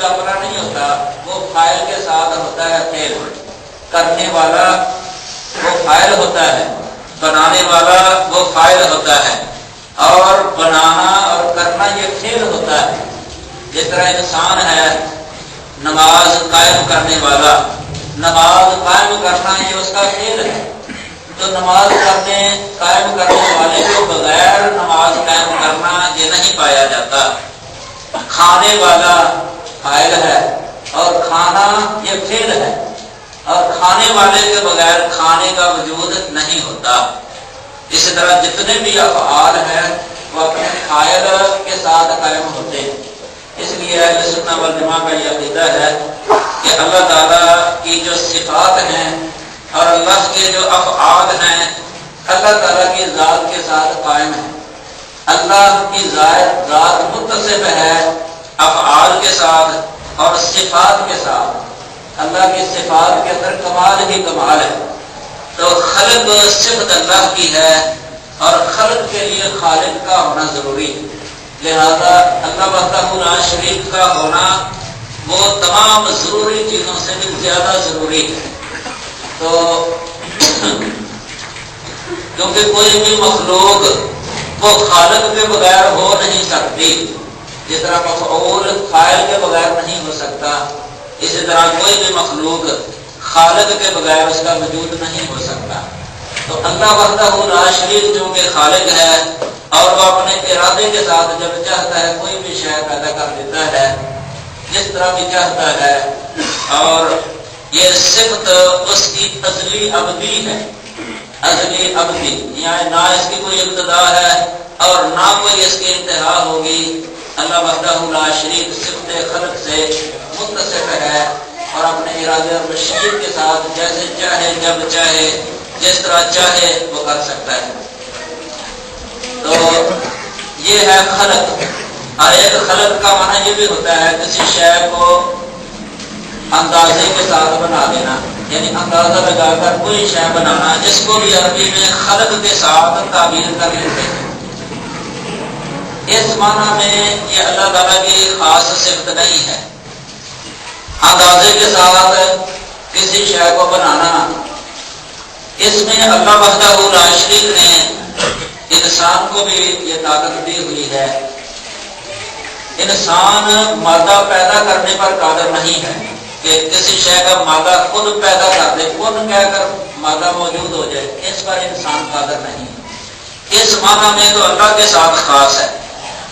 کا اپنا نہیں ہوتا، وہ فاعل کے ساتھ ہوتا ہے فعل، کرنے والا وہ فاعل ہوتا ہے، بنانے والا وہ فاعل ہوتا ہے، اور بنانا اور کرنا یہ فعل ہوتا ہے۔ جس طرح انسان ہے نماز قائم کرنے والا، نماز قائم کرنا یہ اس کا فعل ہے، تو نماز قائم کرنے والے کو بغیر نماز قائم کرنا یہ نہیں پایا جاتا۔ کھانے والا فاعل ہے اور کھانا یہ فعل ہے، اور کھانے والے کے بغیر کھانے کا وجود نہیں ہوتا۔ اسی طرح جتنے بھی افعال ہیں وہ اپنے فاعل کے ساتھ قائم ہوتے ہیں۔ اس لیے اہل سنت والجماعت کا یہ عقیدہ ہے کہ اللہ تعالیٰ کی جو صفات ہیں اور اللہ کے جو افعال ہیں اللہ تعالیٰ کی ذات کے ساتھ قائم ہیں۔ اللہ کی ذات متصف ہے افعال کے ساتھ اور صفات کے ساتھ۔ اللہ کی صفات کے اندر کمال ہی کمال ہے، تو خلق صفت اللہ کی ہے اور خلق کے لیے خالق کا ہونا ضروری ہے، لہذا اللہ وحدہ لا شریک کا ہونا وہ تمام ضروری چیزوں سے بھی زیادہ ضروری ہے۔ تو کیونکہ کوئی بھی مخلوق وہ خالق کے بغیر ہو نہیں سکتی، جس طرح مفعول فاعل کے بغیر نہیں ہو سکتا، اسی طرح کوئی بھی مخلوق خالق کے بغیر اس کا وجود نہیں ہو سکتا۔ تو اللہ وحدہ لا شریک جو کہ خالق ہے اور وہ اپنے ارادے کے ساتھ جب چاہتا ہے کوئی بھی شے پیدا کر دیتا ہے جس طرح بھی چاہتا ہے، اور یہ صفت اس کی ازلی ابدی ہے، ازلی ابدی، یعنی نہ اس کی کوئی ابتدا ہے اور نہ کوئی اس کی انتہا ہوگی۔ اللہ وحدہ لا شریک صفت خلق سے متصف ہے اور اپنے ارادے اور مشیت کے ساتھ جیسے چاہے جب چاہے جس طرح چاہے وہ کر سکتا ہے۔ تو یہ ہے خلق، اور ایک خلق کا معنی یہ بھی ہوتا ہے کسی شے کو اندازے کے ساتھ بنا دینا، یعنی اندازہ لگا کر کوئی شے بنانا، جس کو بھی عربی میں خلق کے ساتھ تعبیر کر لیتے ہیں۔ اس معنی میں یہ اللہ تعالیٰ کی خاص صفت نہیں ہے، اندازے کے ساتھ کسی شے کو بنانا۔ اس میں اللہ وحدہ لا شریک نے انسان کو بھی یہ طاقت دی ہوئی ہے۔ انسان مادہ پیدا کرنے پر قادر نہیں ہے کہ کسی شے کا مادہ خود پیدا کر دے، خود کہہ کر مادہ موجود ہو جائے، اس پر انسان قادر نہیں ہے۔ اس معنی میں تو اللہ کے ساتھ خاص ہے،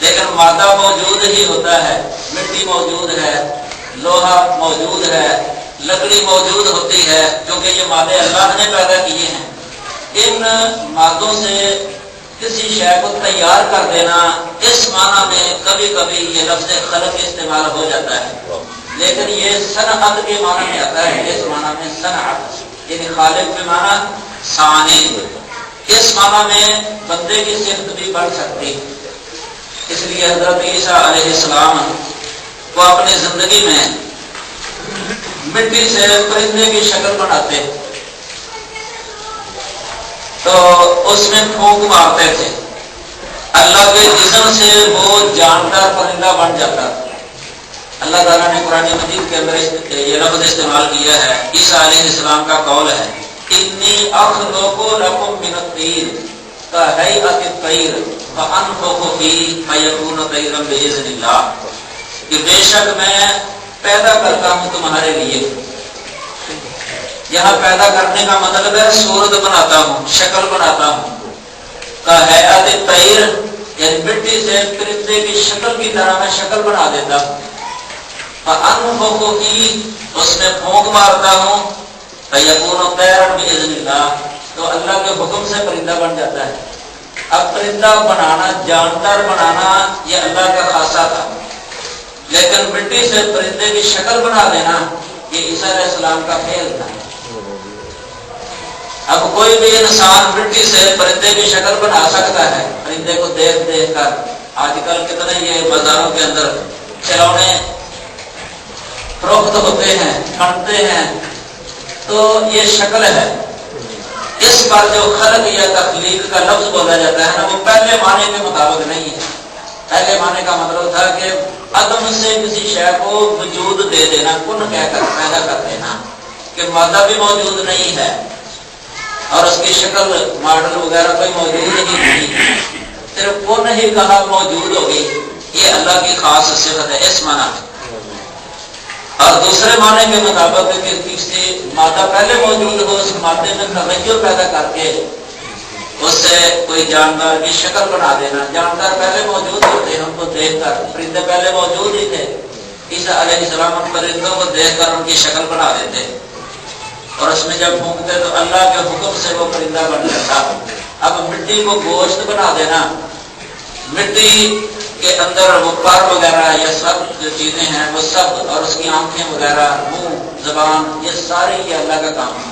لیکن مادہ موجود ہی ہوتا ہے، مٹی موجود ہے، لوہا موجود ہے، لکڑی موجود ہوتی ہے، کیونکہ یہ مادے اللہ نے پیدا کیے ہیں۔ ان مادوں سے کسی شے کو تیار کر دینا، اس معنی میں کبھی کبھی یہ لفظ خلق استعمال ہو جاتا ہے، لیکن یہ صنعت کے معنی میں آتا ہے۔ اس معنی میں صنعت یعنی خالق کے معنی صانع، اس معنی میں بندے کی صفت بھی بڑھ سکتی۔ اس لیے حضرت عیسیٰ علیہ السلام وہ اپنی زندگی میں مٹی سے پرندے کی شکل بناتے تو اس میں پھونک مارتے تھے، اللہ کے اذن سے وہ جاندار پرندہ بن جاتا۔ اللہ تعالیٰ نے قرآن مجید کے اندر یہ لفظ استعمال کیا ہے، عیسیٰ علیہ السلام کا قول ہے انی اخلق لکم من الطین کہیئۃ الطیر فانفخ فیہ فیکون طیرا باذن اللہ، کہ بے شک میں پیدا کرتا ہوں تمہارے لیے۔ یہاں پیدا کرنے کا مطلب ہے صورت بناتا ہوں، شکل بناتا ہوں۔ کہیئۃ الطیر یعنی مٹی سے پرندے کی شکل کی طرح میں شکل بنا دیتا ہوں۔ فانفخ فیہ اس میں پھونک مارتا ہوں، فیکون طیرا باذن اللہ تو اللہ کے حکم سے پرندہ بن جاتا ہے۔ اب پرندہ بنانا، جاندار بنانا یہ اللہ کا خاصہ تھا، لیکن مٹی سے پرندے کی شکل بنا دینا یہ عیسیٰ علیہ السلام کا فعل تھا۔ اب کوئی بھی انسان مٹی سے پرندے کی شکل بنا سکتا ہے، پرندے کو دیکھ دیکھ کر۔ آج کل کتنے یہ بازاروں کے اندر کھلونے فروخت ہوتے ہیں، بنتے ہیں، تو یہ شکل ہے۔ اس پر جو خلق یا تخلیق کا لفظ بولا جاتا ہے نا، وہ پہلے معنی کے مطابق نہیں ہے۔ پہلے معنی کا مطلب تھا کہ عدم سے کسی شے کو وجود دے دینا، کن کہہ کر پیدا کر دینا کہ مادہ بھی موجود نہیں ہے اور اس کی شکل ماڈل وغیرہ کوئی موجود ہی نہیں، صرف کن ہی کہا موجود ہوگی، یہ اللہ کی خاص صفت ہے اس معنی میں۔ اور دوسرے معنی کے مطابق کہ کسی مادہ پہلے موجود ہو، اس مادے میں تغیر پیدا کر کے اس سے کوئی جاندار کی شکل بنا دینا۔ جاندار پہلے موجود ہوتے ہیں، ان کو دیکھ کر، پرندے پہلے موجود ہی تھے، عیسیٰ علیہ السلام ان پرندوں کو دیکھ کر ان کی شکل بنا دیتے اور اس میں جب پھونکتے تو اللہ کے حکم سے وہ پرندہ بن جاتا۔ اب مٹی کو گوشت بنا دینا، مٹی کے اندر وہ پر وغیرہ یہ سب جو چیزیں ہیں وہ سب، اور اس کی آنکھیں وغیرہ، منہ، زبان، یہ ساری یہ اللہ کا کام ہے۔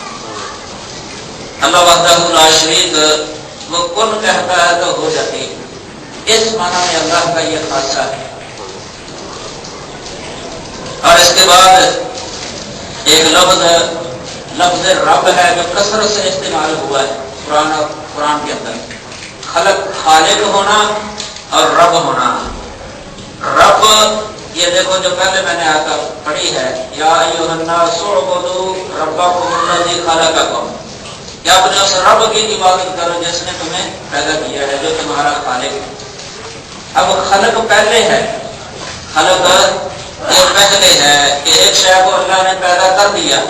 اللہ وحدہ لا شریک وہ کن کہتا ہے تو ہو جاتی ہے، اس معنی میں اللہ کا یہ خاصہ ہے۔ اور اس کے بعد ایک لفظ رب ہے جو کثرت سے استعمال ہوا ہے قرآن کے اندر، خالق ہونا اور رب ہونا۔ رب یہ دیکھو جو پہلے میں نے آتا پڑھی ہے، یا ایھا الناس اعبدوا ربکم الذی خلقکم، کہ اپنے اس رب کی عبادت کرو جس نے تمہیں پیدا کیا ہے، جو تمہارا خالق ہے۔ اب خلق پہلے ہے، خلق یہ پہلے ہے کہ ایک شے کو اللہ نے پیدا کر دیا،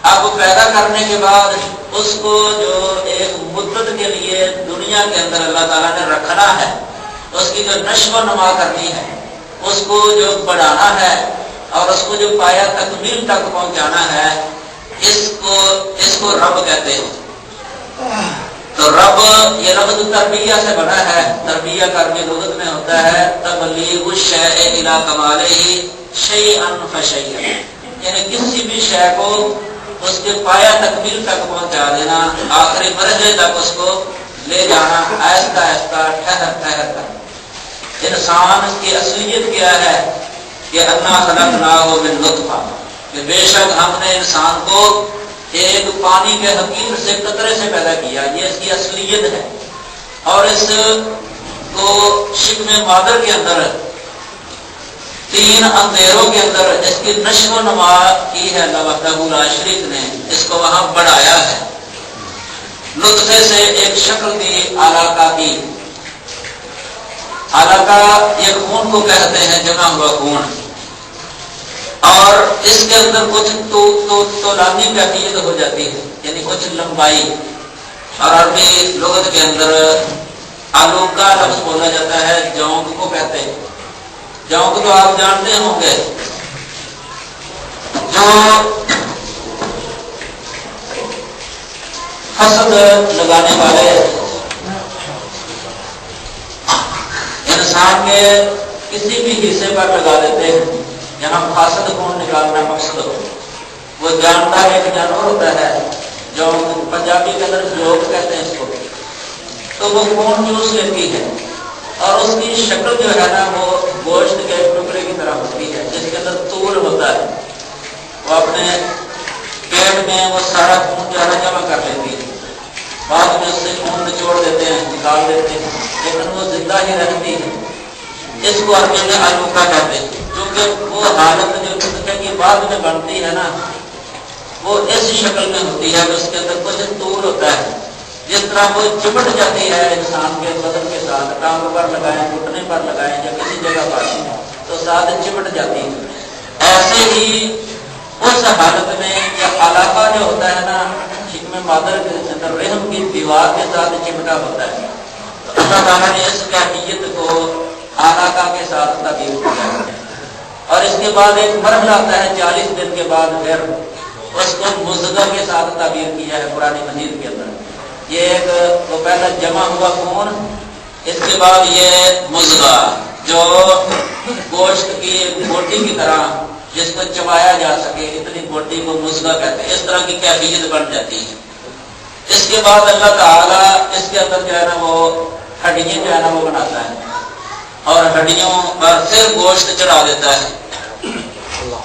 اب پیدا کرنے کے بعد اس کو جو ایک مدت کے لیے دنیا کے اندر اللہ تعالیٰ نے رکھنا ہے، اس کی جو نشو و نما کرنی ہے، اس کو جو بڑھانا ہے اور اس کو جو پایا تکمیل تک پہنچانا ہے، اس کو رب کہتے ہیں۔ تو رب یہ لفظ تربیہ سے بنا ہے، تربیہ کا عربی لغت میں ہوتا ہے تبلیغ الشیء الی کمالہ شیئا فشیئا، یعنی کسی بھی شے کو اس کے پایا تکمیل تک پہنچا دینا، آخری مرحلے تک اس کو لے جانا، آہستہ آہستہ ٹھہر ٹھہر کر۔ انسان کی اصلیت کیا ہے کہ انا خلقناہ من نطفہ، کہ بے شک ہم نے انسان کو ایک پانی کے حقیر سے قطرے سے پیدا کیا، یہ اس کی اصلیت ہے۔ اور اس کو شکم مادر کے اندر 3 اندھیروں کے اندر اس کی نشو و نما کی ہے اللہ وحدہ لا شریک نے، اس کو وہاں بڑھایا ہے، نطفے سے ایک شکل دی، علاقہ کی۔ علاقہ یہ خون کو کہتے ہیں، جمع ہوا خون، اور اس کے اندر کچھ طولانی کیفیت ہو جاتی ہے، یعنی کچھ لمبائی، اور عربی لغت کے اندر آلو کا لفظ بولا جاتا ہے، جونک کو کہتے ہیں۔ جونک تو آپ جانتے ہوں گے، جو حسد لگانے والے انسان کے کسی بھی حصے پر لگا دیتے ہیں، یہاں فاسد خون نکالنا مقصد ہو، وہ جانتا ہے ایک جانور ہوتا ہے جو پنجابی کے اندر جوک کہتے ہیں اس کو، تو وہ خون چوس لیتی ہے اور اس کی شکل جو ہے نا وہ گوشت کے ٹکڑے کی طرح ہوتی ہے، جس کے اندر طول ہوتا ہے، وہ اپنے پیٹ میں وہ سارا خون جو ہے جمع کر لیتی ہے، بعد میں اس سے خون نچوڑ دیتے ہیں، نکال دیتے ہیں، لیکن وہ زندہ ہی رہتی ہے۔ اس کو عربی میں آلوکا کہتے ہیں، کیونکہ وہ حالت جو نطفے کی بعد میں بنتی ہے نا، وہ اس شکل میں ہوتی ہے کہ اس کے اندر کچھ طول ہوتا ہے، جس طرح وہ چمٹ جاتی ہے انسان کے بدن کے ساتھ، ٹانگ پر لگائیں، گھٹنے پر لگائیں یا کسی جگہ پر تو ساتھ چمٹ جاتی ہے۔ ایسے ہی اس حالت میں یہ علاقہ جو ہوتا ہے نا شکم مادر کے اندر رحم کی دیوار کے ساتھ چمٹا ہوتا ہے، تو اللہ تعالیٰ نے اس کیفیت کو علاقہ کے ساتھ تعبیر کیا ہے۔ اور اس کے بعد ایک مرحلہ آتا ہے 40 دن کے بعد، پھر اس کو مضغہ کے ساتھ تعبیر کیا ہے قرآن مجید کے اندر۔ یہ ایک تو پہلا جمع ہوا خون، اس کے بعد یہ مضغہ جو گوشت کی بوٹی کی طرح جس کو چبایا جا سکے، اتنی بوٹی کو مضغہ کہتے ہیں، اس طرح کی کیفیت بن جاتی ہے۔ اس کے بعد اللہ تعالیٰ اس کے اندر جو ہے نا وہ ہڈیاں جو ہے نا وہ بناتا ہے اور ہڈیوں پر پھر گوشت چڑھا دیتا ہے،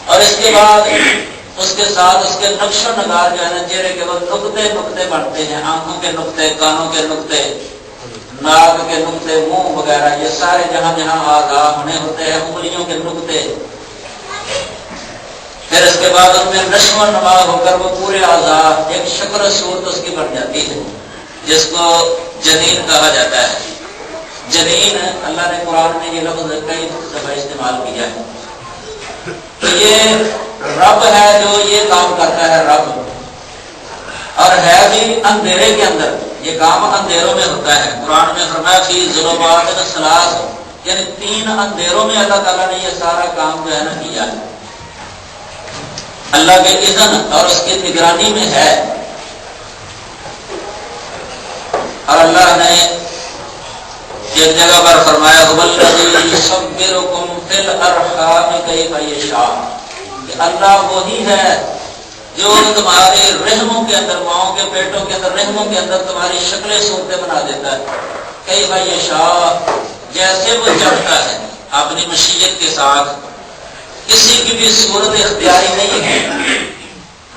اور اس کے بعد اس کے ساتھ اس کے نقش و نگار جو ہے نا چہرے کے وہ نقطے نقطے بنتے ہیں، آنکھوں کے نقطے، کانوں کے نقطے، ناک کے نقطے، منہ وغیرہ، یہ سارے جہاں جہاں اعضاء ہونے ہوتے ہیں، انگلیوں کے نقطے، پھر اس کے بعد ان میں نشو و نما ہو کر وہ پورے اعضاء ایک شکل و صورت اس کی بن جاتی ہے، جس کو جنین کہا جاتا ہے۔ جنین اللہ نے قرآن میں یہ لفظ کئی دفعہ استعمال کیا ہے۔ تو یہ رب ہے جو یہ کام کرتا ہے، رب، اور ہے بھی اندھیرے کے اندر، یہ کام اندھیروں میں ہوتا ہے۔ قرآن میں فرمایا فی ظلمات ثلاث، یعنی 3 اندھیروں میں اللہ تعالیٰ نے یہ سارا کام جو ہے نا کیا ہے، اللہ کے اذن اور اس کی نگرانی میں ہے۔ اور اللہ نے ایک جگہ پر فرمایا هو الذی یصورکم فی الارحام کیف یشاء، کہ اللہ وہی ہے جو تمہارے رحموں کے اندر، ماؤں کے پیٹوں کے اندر، رحموں کے اندر تمہاری شکلیں صورتیں بنا دیتا ہے، کیف یشاء، جیسے وہ چاہتا ہے، اپنی مشیت کے ساتھ۔ کسی کی بھی صورت اختیاری نہیں ہے،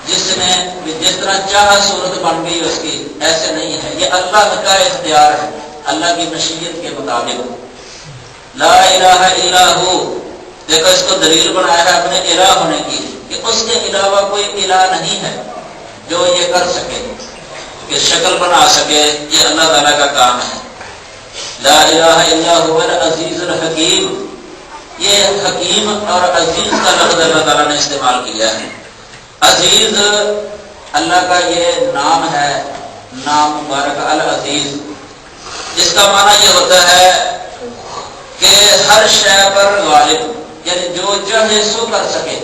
جس طرح چاہا صورت بن گئی اس کی، ایسے نہیں ہے، یہ اللہ کا اختیار ہے، اللہ کی مشیت کے مطابق۔ لا الہ الا ہو، دیکھو اس کو دلیل بنایا ہے اپنے الہ ہونے کی، کہ اس کے علاوہ کوئی الہ نہیں ہے جو یہ کر سکے، کہ شکل بنا سکے، یہ اللہ تعالیٰ کا کام ہے۔ لا الہ الا هو العزیز الحکیم، یہ حکیم اور عزیز کا لفظ اللہ تعالیٰ نے استعمال کیا ہے۔ عزیز اللہ کا یہ نام ہے، نام مبارک العزیز، جس کا معنی یہ ہوتا ہے کہ ہر شے پر غالب، یعنی جو چاہے سو کر سکے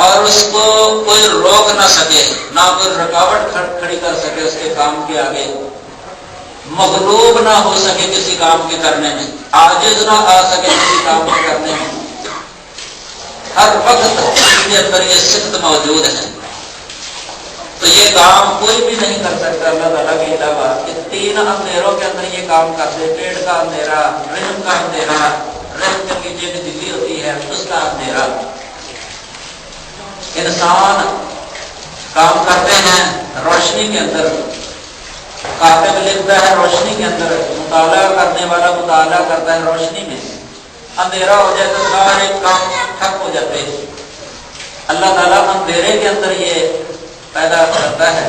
اور اس کو کوئی روک نہ سکے، نہ کوئی رکاوٹ کھڑی کر سکے اس کے کام کے آگے، مغلوب نہ ہو سکے کسی کام کے کرنے میں، عاجز نہ آ سکے کسی کام کے کرنے میں، ہر وقت اس کے اندر یہ صفت موجود ہے۔ تو یہ کام کوئی بھی نہیں کر سکتا اللہ تعالیٰ کے علاوہ۔ کہ 3 اندھیروں کے اندر یہ کام کرتے، پیٹ کا اندھیرا، رحم کا اندھیرا، رحم کے نیچے جو دلی ہوتی ہے اس کا اندھیرا، انسان کام کرتے ہیں روشنی کے اندر، کاتب لکھتا ہے روشنی کے اندر، مطالعہ کرنے والا مطالعہ کرتا ہے روشنی میں، اندھیرا ہو جائے تو سارے کام ٹھپ ہو جاتے ہیں۔ اللہ تعالیٰ اندھیرے کے اندر یہ پیدا کرتا ہے۔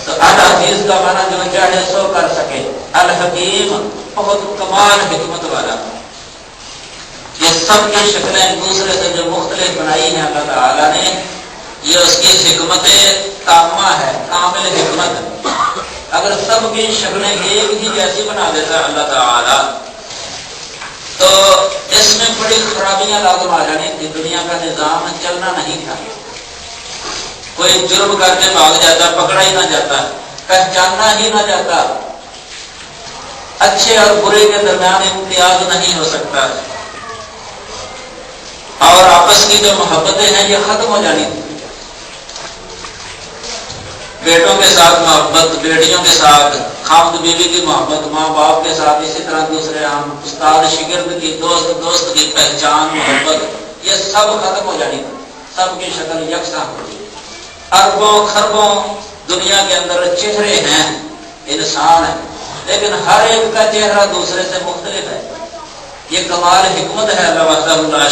تو العزیز کا معنی جو چاہے سو کر سکے، الحکیم بہت کمال حکمت والا، یہ سب کی شکلیں ایک دوسرے سے جو مختلف بنائی ہیں اللہ تعالیٰ نے، یہ اس کی حکمت تامہ ہے، کامل حکمت۔ اگر سب کی شکلیں ایک ہی جیسی بنا دیتا ہے اللہ تعالیٰ تو اس میں بڑی خرابیاں لازم آ جانی تھی، دنیا کا نظام چلنا نہیں تھا، کوئی جرم کر کے بھاگ جاتا، پکڑا ہی نہ جاتا، پہچانا ہی نہ جاتا، اچھے اور برے کے درمیان امتیاز نہیں ہو سکتا، اور آپس کی جو محبتیں ہیں یہ ختم ہو جانی تھی۔ بیٹوں کے ساتھ محبت، بیٹیوں کے ساتھ، خاوند بیوی کی محبت، ماں باپ کے ساتھ، اسی طرح دوسرے عام استاد شاگرد کی، دوست کی پہچان، محبت، یہ سب ختم ہو جانی تھی، سب کی شکل یکساں ہوگی۔ اربوں خربوں دنیا کے اندر چہرے ہیں، انسان ہے، لیکن ہر ایک کا چہرہ دوسرے سے مختلف ہے۔ یہ کمال حکمت ہے اللہ وحدہ لا